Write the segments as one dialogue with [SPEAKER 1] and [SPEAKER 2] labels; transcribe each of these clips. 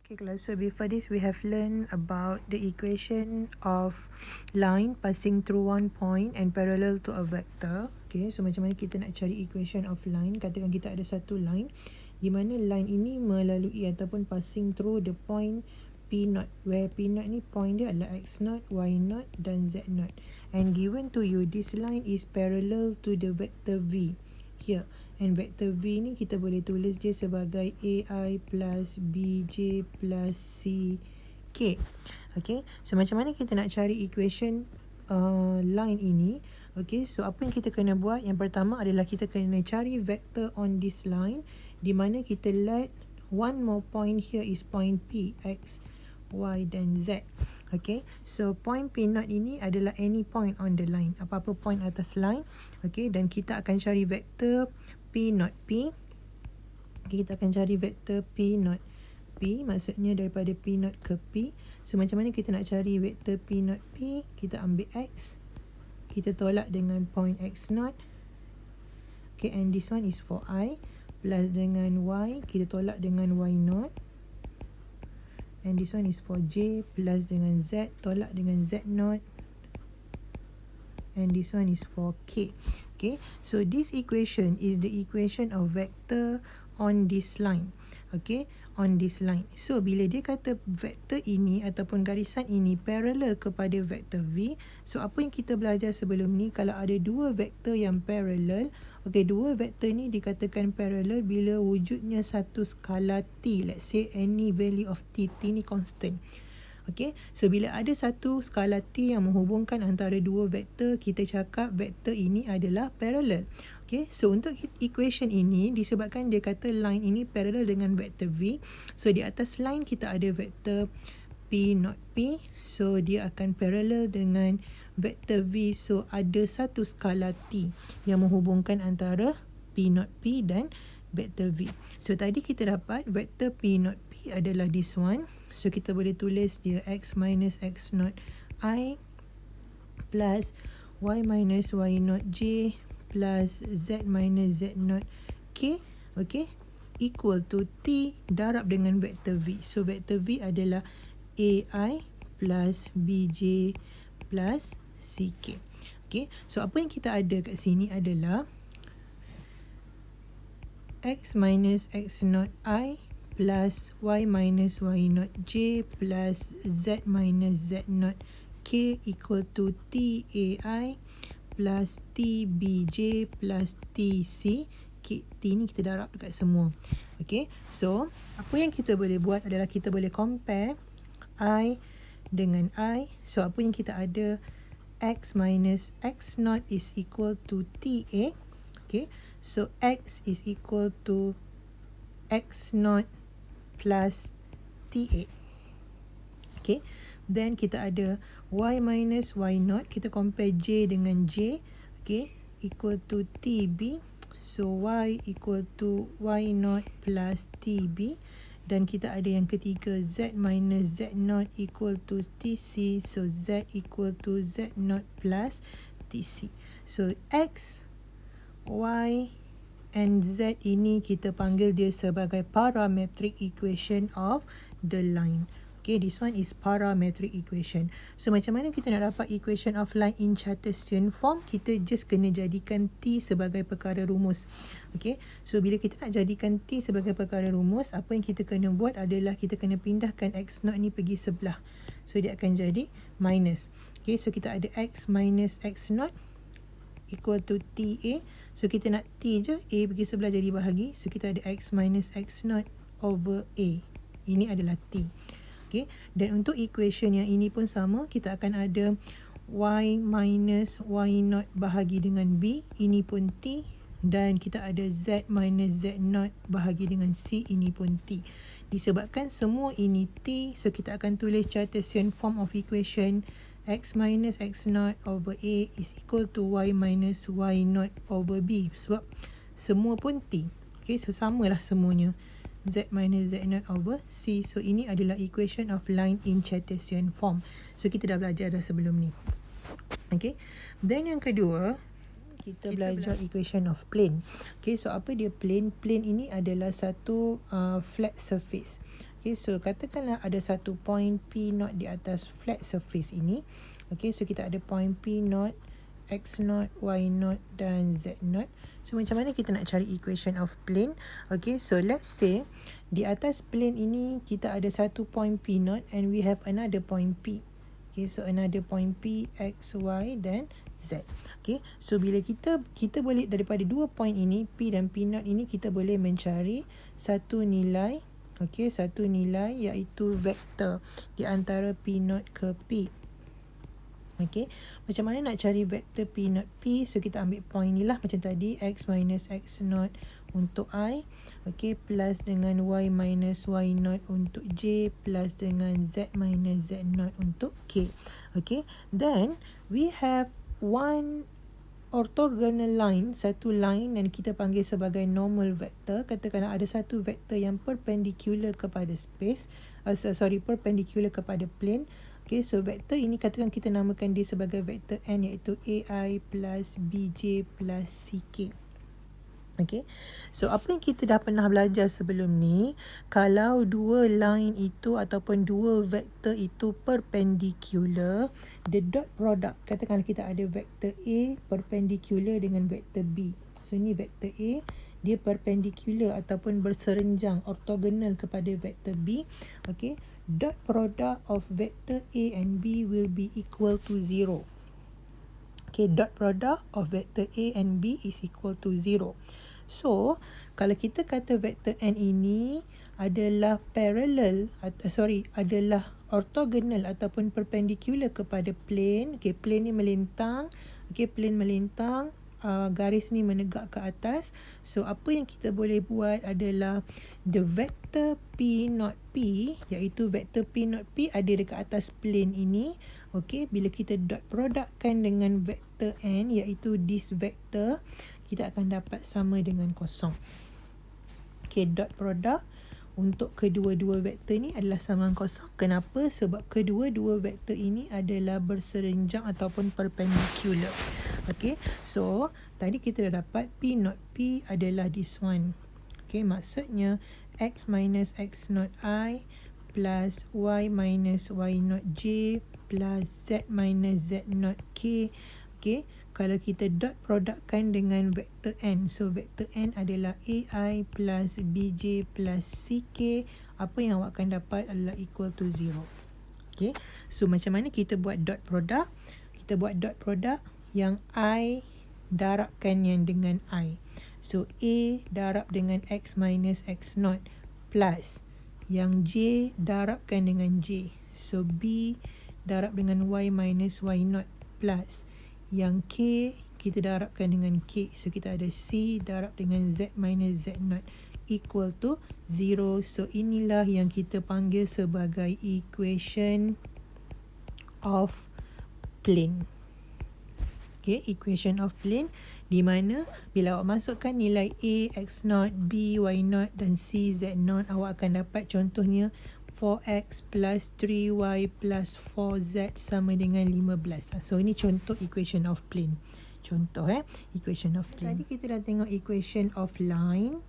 [SPEAKER 1] Okay, class. So before this, we have learned about the equation of line passing through one point and parallel to a vector. Okay, so macam mana kita nak cari equation of line? Katakan kita ada satu line di mana line ini melalui ataupun passing through the point P0, where P0 ni point dia adalah X0, Y0 dan Z0. And given to you, this line is parallel to the vector V here. And vector V ni kita boleh tulis dia sebagai AI plus BJ plus CK. Okay, so macam mana kita nak cari equation line ini? Okay, so apa yang kita kena buat? Yang pertama adalah kita kena cari vector on this line, di mana kita let one more point here is point P, X, Y dan Z. Okay, so point P0 ini adalah any point on the line, apa-apa point atas line. Okay, dan kita akan cari vector P0 P. Okay, kita akan cari vektor P0 P, maksudnya daripada P0 ke P. So macam mana kita nak cari vektor P0 P? Kita ambil X, kita tolak dengan point X0. Okay, and this one is for I, plus dengan Y, kita tolak dengan Y0. And this one is for J, plus dengan Z, tolak dengan Z0. And this one is for K. Okay, so this equation is the equation of vector on this line. Okay, on this line. So bila dia kata vektor ini ataupun garisan ini parallel kepada vektor V, so apa yang kita belajar sebelum ni, kalau ada dua vektor yang parallel, okay, dua vektor ni dikatakan parallel bila wujudnya satu skala T, let's say any value of T ni constant. Okay, so bila ada satu skala T yang menghubungkan antara dua vektor, kita cakap vektor ini adalah parallel. Okay, so untuk equation ini, disebabkan dia kata line ini parallel dengan vektor V, so di atas line kita ada vektor P0 P, so dia akan parallel dengan vektor V, so ada satu skala T yang menghubungkan antara P0 P dan vektor V. So tadi kita dapat vektor P0 P adalah this one. So kita boleh tulis dia X minus X0 I plus Y minus Y0 J plus Z minus Z0 K, okay, equal to T darab dengan vektor V. So vektor V adalah AI plus BJ plus CK. Okay, so apa yang kita ada kat sini adalah X minus X0 I plus Y minus Y0 J plus Z minus Z0 K equal to TAI plus TBJ plus TC. T ni kita darab dekat semua. Okay, so apa yang kita boleh buat adalah kita boleh compare I dengan I. So apa yang kita ada, X minus X0 is equal to TA. Okay, so X is equal to X0 plus TA. Okay, then kita ada Y minus Y0, kita compare J dengan J, okay, equal to TB. So Y equal to Y0 plus TB. Dan kita ada yang ketiga, Z minus Z0 equal to TC. So Z equal to Z0 plus TC. So X, Y and Z ini kita panggil dia sebagai parametric equation of the line. Okay, this one is parametric equation. So macam mana kita nak dapat equation of line in Cartesian form? Kita just kena jadikan T sebagai perkara rumus. Okay, so bila kita nak jadikan T sebagai perkara rumus, apa yang kita kena buat adalah kita kena pindahkan X0 ni pergi sebelah. So dia akan jadi minus. Okay, so kita ada X minus X0 equal to TA. So kita nak T je, A pergi sebelah jadi bahagi. So kita ada X minus X0 over A. Ini adalah T. Okay, dan untuk equation yang ini pun sama, kita akan ada Y minus Y0 bahagi dengan B. Ini pun T. Dan kita ada Z minus Z0 bahagi dengan C. Ini pun T. Disebabkan semua ini T, so kita akan tulis Cartesian form of equation X minus X0 over A is equal to Y minus Y0 over B. Sebab semua pun T. Okay, so samalah semuanya. Z minus Z0 over C. So ini adalah equation of line in Cartesian form. So kita dah belajar dah sebelum ni. Okay, then yang kedua, kita belajar equation of plane. Okay, so apa dia plane? Plane ini adalah satu flat surface. Okay, so katakanlah ada satu point P naught di atas flat surface ini. Okay, so kita ada point P naught, X naught, Y naught dan Z naught. So macam mana kita nak cari equation of plane? Okay, so let's say di atas plane ini kita ada satu point P naught and we have another point P. Okay, so another point P, X, Y dan Z. Okay, so bila kita boleh daripada dua point ini, P dan P naught ini, kita boleh mencari satu nilai. Okay, satu nilai iaitu vektor di antara P naught ke P. Okay, macam mana nak cari vektor P naught P? So kita ambil point ni lah macam tadi, X minus X naught untuk I. Okay, plus dengan Y minus Y naught untuk J, plus dengan Z minus Z naught untuk K. Okay, then we have one orthogonal line, satu line yang kita panggil sebagai normal vector. Katakanlah ada satu vektor yang perpendicular kepada space, perpendicular kepada plane. Okay, so vektor ini katakan kita namakan dia sebagai vektor N, iaitu AI plus BJ plus CK. Okay, so apa yang kita dah pernah belajar sebelum ni, kalau dua line itu ataupun dua vektor itu perpendicular, the dot product, katakanlah kita ada vektor A perpendicular dengan vektor B. So ini vektor A, dia perpendicular ataupun berserenjang, orthogonal kepada vektor B. Okay, dot product of vector A and B will be equal to 0. Okay, dot product of vector A and B is equal to 0. So, kalau kita kata vektor N ini adalah adalah orthogonal ataupun perpendicular kepada plane. Okay, plane ni melintang. Okay, plane melintang. Garis ni menegak ke atas. So, apa yang kita boleh buat adalah the vector P naught P, iaitu vector P naught P ada dekat atas plane ini. Okay, bila kita dot productkan dengan vector N, iaitu this vector, kita akan dapat sama dengan kosong. Okay, dot product untuk kedua-dua vektor ni adalah sama dengan kosong. Kenapa? Sebab kedua-dua vektor ini adalah berserenjang ataupun perpendicular. Okay, so tadi kita dah dapat P naught P adalah this one. Okay, maksudnya X minus X naught I plus Y minus Y naught J plus Z minus Z naught K. Okay, kalau kita dot productkan dengan vektor N, so vektor N adalah AI plus BJ plus CK, apa yang awak akan dapat adalah equal to 0. Okay, so macam mana kita buat dot product? Kita buat dot product yang I darabkan yang dengan I. So A darab dengan X minus X naught plus yang J darabkan dengan J. So B darab dengan Y minus Y naught plus yang K kita darabkan dengan K. So kita ada C darab dengan Z minus Z naught equal to 0. So inilah yang kita panggil sebagai equation of plane. Okay, equation of plane, di mana bila awak masukkan nilai A, X naught, B, Y naught dan C, Z naught, awak akan dapat contohnya 4x plus 3y plus 4z sama dengan 15. So ini contoh equation of plane. Contoh equation of plane. Tadi kita dah tengok equation of line.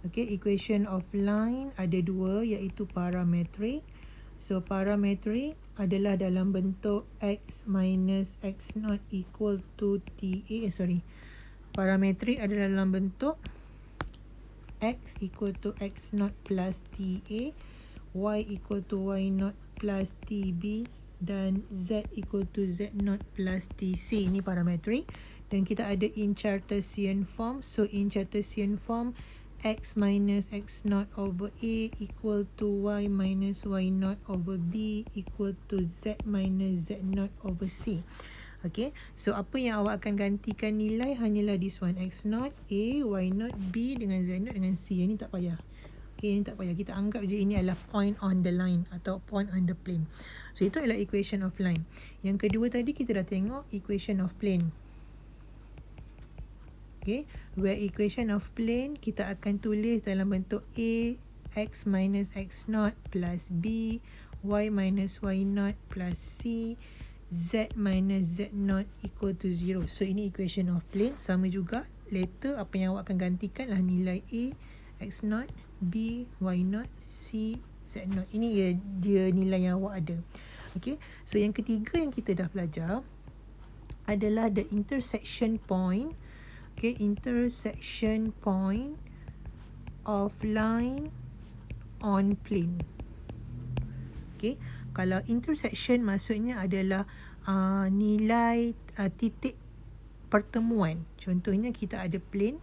[SPEAKER 1] Okay, equation of line ada dua, iaitu parametric. So parametric adalah dalam bentuk x minus x naught equal to parametric adalah dalam bentuk x equal to x naught plus ta, Y equal to Y naught plus TB dan Z equal to Z naught plus TC. Ini parametric. Dan kita ada in Cartesian form. So in Cartesian form, X minus X naught over A equal to Y minus Y naught over B equal to Z minus Z naught over C. Okay, so apa yang awak akan gantikan nilai hanyalah this one, X naught, A, Y naught, B dengan Z naught dengan C. Ini tak payah. Okay, ini tak payah. Kita anggap je ini adalah point on the line atau point on the plane. So, itu adalah equation of line. Yang kedua tadi kita dah tengok equation of plane. Okay, where equation of plane kita akan tulis dalam bentuk A, X minus X naught plus B, Y minus Y naught plus C, Z minus Z naught equal to 0. So, ini equation of plane. Sama juga. Later, apa yang awak akan gantikan adalah nilai A, X naught, B, Y naught, C, Z0. Ini dia nilai yang awak ada. Okay, so yang ketiga yang kita dah belajar adalah the intersection point. Okay, intersection point of line on plane. Okay, kalau intersection maksudnya adalah nilai titik pertemuan. Contohnya kita ada plane,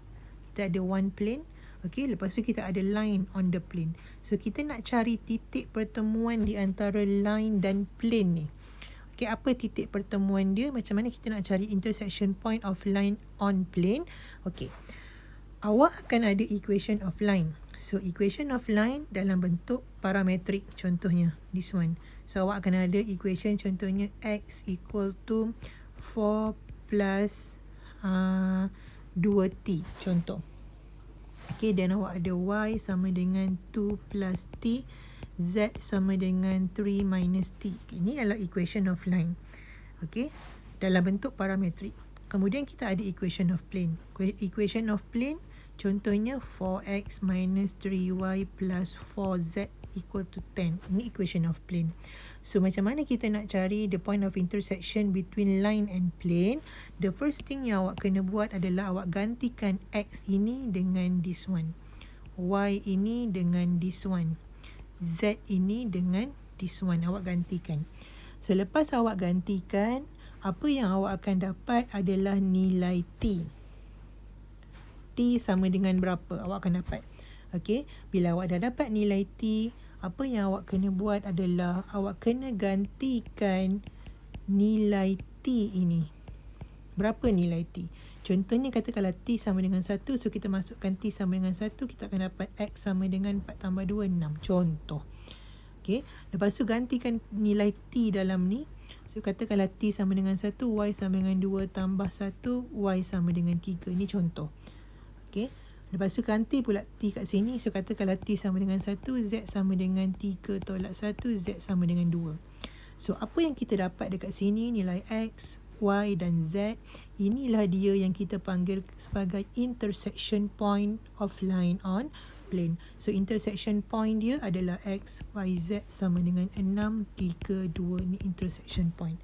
[SPEAKER 1] kita ada one plane. Okay, lepas tu kita ada line on the plane. So kita nak cari titik pertemuan di antara line dan plane ni. Okay, apa titik pertemuan dia? Macam mana kita nak cari intersection point of line on plane? Okay, awak akan ada equation of line. So equation of line dalam bentuk parametrik, contohnya this one. So awak akan ada equation contohnya x equal to 4 plus 2t, contoh. Okay, dan awak ada y sama dengan 2 plus t, z sama dengan 3 minus t. Ini adalah equation of line. Okay, dalam bentuk parametrik. Kemudian kita ada equation of plane. Equation of plane contohnya 4x minus 3y plus 4z equal to 10. Ini equation of plane. So macam mana kita nak cari the point of intersection between line and plane? The first thing yang awak kena buat adalah awak gantikan x ini dengan this one, y ini dengan this one, z ini dengan this one. Awak gantikan. Selepas awak gantikan, apa yang awak akan dapat adalah nilai t. T sama dengan berapa awak akan dapat. Okay, bila awak dah dapat nilai t, apa yang awak kena buat adalah awak kena gantikan nilai t ini. Berapa nilai t? Contohnya kata kalau t sama dengan 1, so kita masukkan t sama dengan 1, kita akan dapat x sama dengan 4 tambah 2, 6. Contoh. Okay, lepas tu gantikan nilai t dalam ni. So kata kalau t sama dengan 1, y sama dengan 2 tambah 1, y sama dengan 3. Ini contoh. Okay, lepas tu ganti pula t kat sini. So kata kalau t sama dengan 1, z sama dengan 3 tolak 1, z sama dengan 2. So apa yang kita dapat dekat sini, nilai x, y dan z, inilah dia yang kita panggil sebagai intersection point of line on plane. So intersection point dia adalah x, y, z sama dengan 6, 3, 2. Ni intersection point.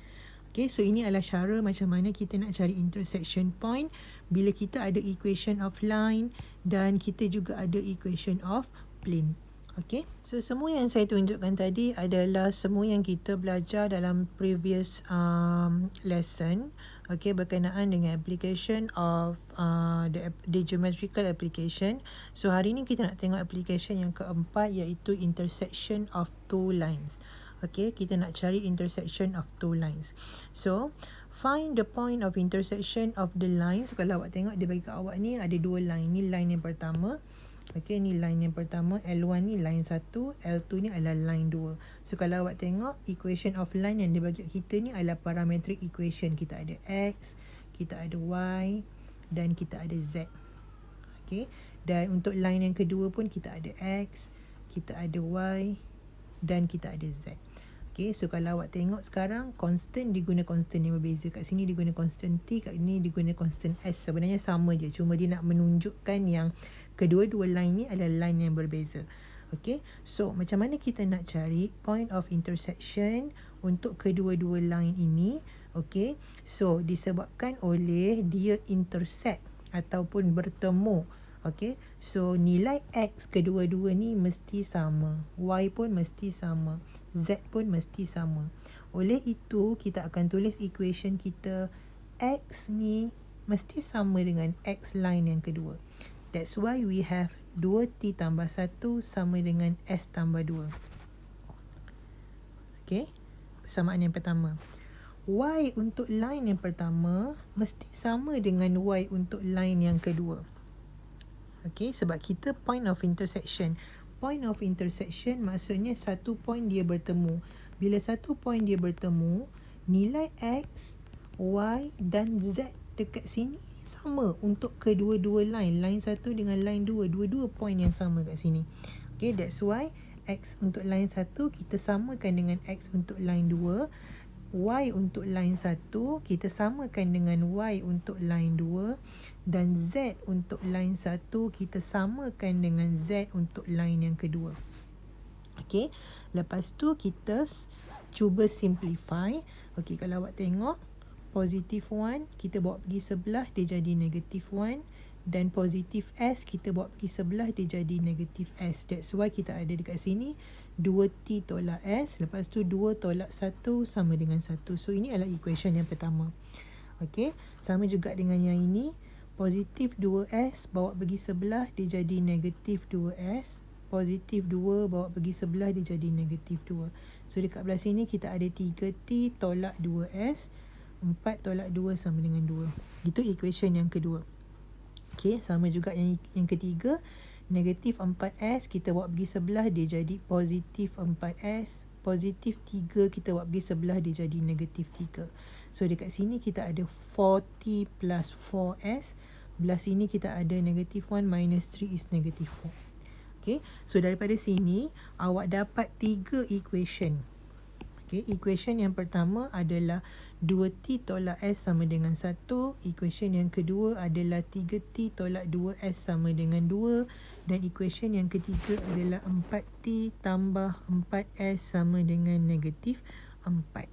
[SPEAKER 1] Okay, so ini adalah cara macam mana kita nak cari intersection point bila kita ada equation of line dan kita juga ada equation of plane. Okay, so semua yang saya tunjukkan tadi adalah semua yang kita belajar dalam previous lesson. Okay, berkenaan dengan application of the geometrical application. So hari ni kita nak tengok application yang keempat, iaitu intersection of two lines. Okay, kita nak cari intersection of two lines. So find the point of intersection of the lines. So kalau awak tengok dia bagi kat awak ni ada dua line. Ni line yang pertama. Okay, ni line yang pertama. L1 ni line 1, L2 ni adalah line 2. So kalau awak tengok equation of line yang dia bagi kita ni adalah parametric equation. Kita ada x, kita ada y dan kita ada z. Okay, dan untuk line yang kedua pun kita ada x, kita ada y dan kita ada z. Okay, so kalau awak tengok sekarang, constant diguna constant yang berbeza. Kat sini diguna constant t, kat ini diguna constant s. Sebenarnya sama je, cuma dia nak menunjukkan yang kedua-dua line ni adalah line yang berbeza. Okay, so macam mana kita nak cari point of intersection untuk kedua-dua line ini? Okay, so disebabkan oleh dia intersect ataupun bertemu. Okay, so nilai x kedua-dua ni mesti sama, y pun mesti sama, z pun mesti sama. Oleh itu kita akan tulis equation kita, x ni mesti sama dengan x line yang kedua. That's why we have 2t tambah 1 sama dengan s tambah 2. Okay, persamaan yang pertama. Y untuk line yang pertama mesti sama dengan y untuk line yang kedua. Okay, sebab kita point of intersection. Point of intersection maksudnya satu point dia bertemu. Bila satu point dia bertemu, nilai x, y dan z dekat sini sama untuk kedua-dua line. Line 1 dengan line 2. Dua-dua point yang sama kat sini. Okay, that's why x untuk line 1 kita samakan dengan x untuk line 2. Y untuk line 1 kita samakan dengan y untuk line 2. Dan z untuk line 1 kita samakan dengan z untuk line yang kedua. Okay, lepas tu kita cuba simplify. Okay, kalau awak tengok positif 1 kita bawa pergi sebelah dia jadi negatif 1, dan positif S kita bawa pergi sebelah dia jadi negatif S. That's why kita ada dekat sini 2T tolak S, lepas tu 2 tolak 1 sama dengan 1. So ini adalah equation yang pertama. Okay, sama juga dengan yang ini, positif 2S bawa pergi sebelah dia jadi negatif 2S, positif 2 bawa pergi sebelah dia jadi negatif 2. So dekat belah sini kita ada 3T tolak 2S, 4 tolak 2 sama dengan 2. Itu equation yang kedua. Okay, sama juga yang ketiga, negatif 4S kita bawa pergi sebelah dia jadi positif 4S, positif 3 kita bawa pergi sebelah dia jadi negatif 3. So dekat sini kita ada 4T plus 4S, belah sini kita ada negatif 1 minus 3 is negatif 4. Okay, so daripada sini awak dapat 3 equation. Okay, equation yang pertama adalah 2T tolak S sama dengan 1. Equation yang kedua adalah 3T tolak 2S sama dengan 2. Dan equation yang ketiga adalah 4T tambah 4S sama dengan negatif 4.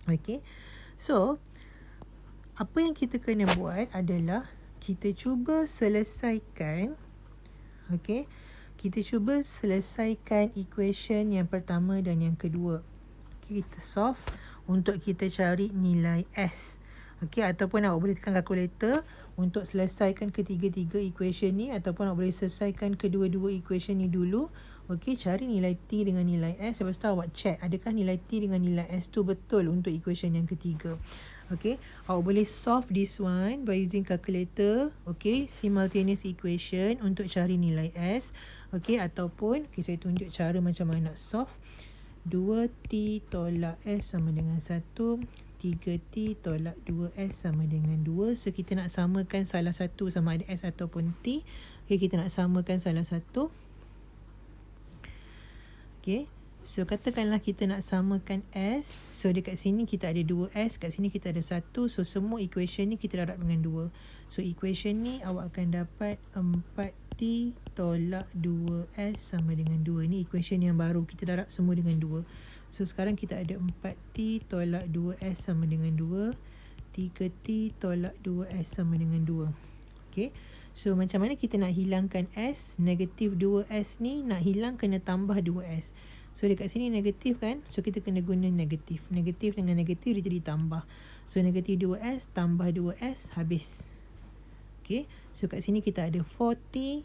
[SPEAKER 1] Okay, so apa yang kita kena buat adalah kita cuba selesaikan. Okay, kita cuba selesaikan equation yang pertama dan yang kedua. Okay, kita solve untuk kita cari nilai S. Okay, ataupun awak boleh tekan kalkulator untuk selesaikan ketiga-tiga equation ni, ataupun awak boleh selesaikan kedua-dua equation ni dulu. Okay, cari nilai T dengan nilai S, lepas tu awak check adakah nilai T dengan nilai S tu betul untuk equation yang ketiga. Okay, awak boleh solve this one by using calculator. Okay, simultaneous equation untuk cari nilai S. Okay, ataupun okay, saya tunjuk cara macam mana nak solve. 2T tolak S sama dengan 1, 3T tolak 2S sama dengan 2. So kita nak samakan salah satu sama ada S ataupun T. Okay, kita nak samakan salah satu. Okay, so katakanlah kita nak samakan S. So dekat sini kita ada 2S, kat sini kita ada 1. So semua equation ni kita darab dengan 2. So equation ni awak akan dapat 4T tolak 2S sama dengan 2. Ni equation yang baru, kita darab semua dengan 2. So sekarang kita ada 4T tolak 2S sama dengan 2, 3T tolak 2S sama dengan 2. Okay, so macam mana kita nak hilangkan S? Negatif 2S ni nak hilang kena tambah 2S. So dekat sini negatif kan, so kita kena guna negatif. Negatif dengan negatif dia jadi tambah. So negatif 2S tambah 2S habis. Okay, so kat sini kita ada 4T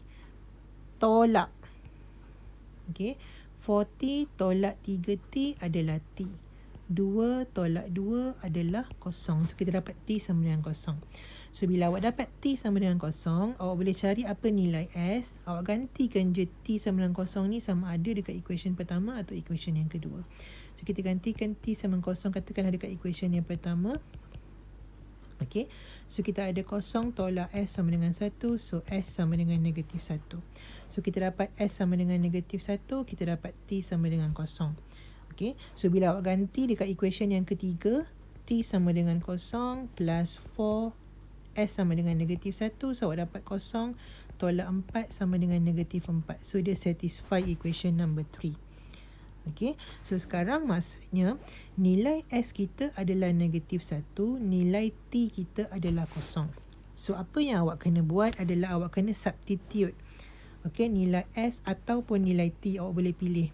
[SPEAKER 1] tolak. Okay, 4T tolak 3T adalah T. 2 tolak 2 adalah kosong. So kita dapat T sama dengan kosong. So bila awak dapat T sama dengan kosong, awak boleh cari apa nilai S. Awak gantikan je T sama dengan kosong ni sama ada dekat equation pertama atau equation yang kedua. So kita gantikan T sama dengan kosong, katakanlah dekat equation yang pertama. Okay, so kita ada kosong tolak S sama dengan 1. So S sama dengan negatif 1. So kita dapat S sama dengan negatif 1, kita dapat T sama dengan kosong. Okay, so bila awak ganti dekat equation yang ketiga, T sama dengan kosong plus 4 S sama dengan negatif 1. So awak dapat kosong tolak 4 sama dengan negatif 4. So dia satisfy equation number 3. Okay, so sekarang maksudnya nilai S kita adalah negatif 1, nilai T kita adalah kosong. So apa yang awak kena buat adalah awak kena substitute. Okay, nilai S ataupun nilai T awak boleh pilih.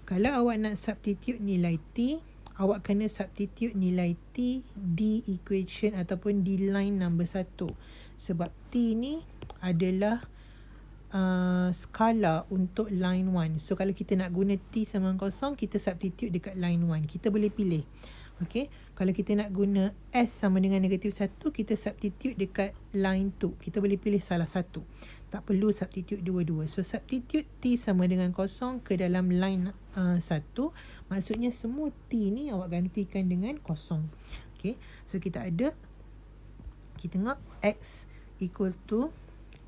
[SPEAKER 1] Kalau awak nak substitute nilai T, awak kena substitute nilai T di equation ataupun di line number 1. Sebab T ni adalah skala untuk line 1. So kalau kita nak guna T sama dengan kosong, kita substitute dekat line 1. Kita boleh pilih. Okay, kalau kita nak guna S sama dengan negatif 1, kita substitute dekat line 2. Kita boleh pilih salah satu. Tak perlu substitute dua-dua. So substitute T sama dengan kosong ke dalam line 1. Maksudnya semua T ni awak gantikan dengan kosong. Okay, so kita ada, kita tengok X equal to,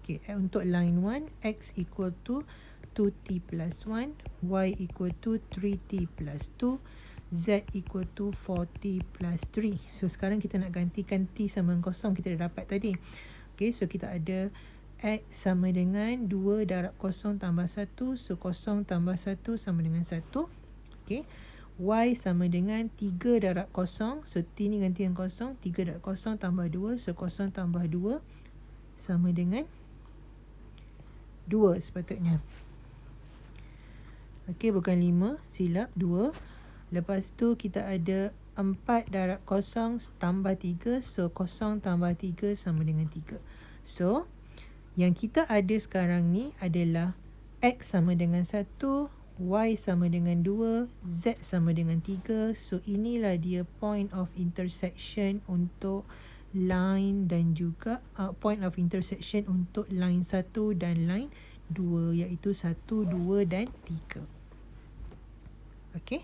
[SPEAKER 1] okay, untuk line 1, X equal to 2T plus 1, Y equal to 3T plus 2, Z equal to 4T plus 3. So sekarang kita nak gantikan T sama dengan kosong, kita dah dapat tadi. Okay, so kita ada X sama dengan 2 darab kosong tambah 1. So, kosong tambah 1 sama dengan 1. Okay. Y sama dengan 3 darab kosong. So, T ni ganti dengan kosong. 3 darab kosong tambah 2. So, kosong tambah 2 sama dengan 2 sepatutnya. Okey, bukan 5. Silap, 2. Lepas tu kita ada 4 darab kosong tambah 3. So, kosong tambah 3 sama dengan 3. So, yang kita ada sekarang ni adalah X sama dengan 1, Y sama dengan 2, Z sama dengan 3. So, inilah dia point of intersection untuk line dan juga point of intersection untuk line 1 dan line 2, iaitu 1, 2 dan 3. Okey.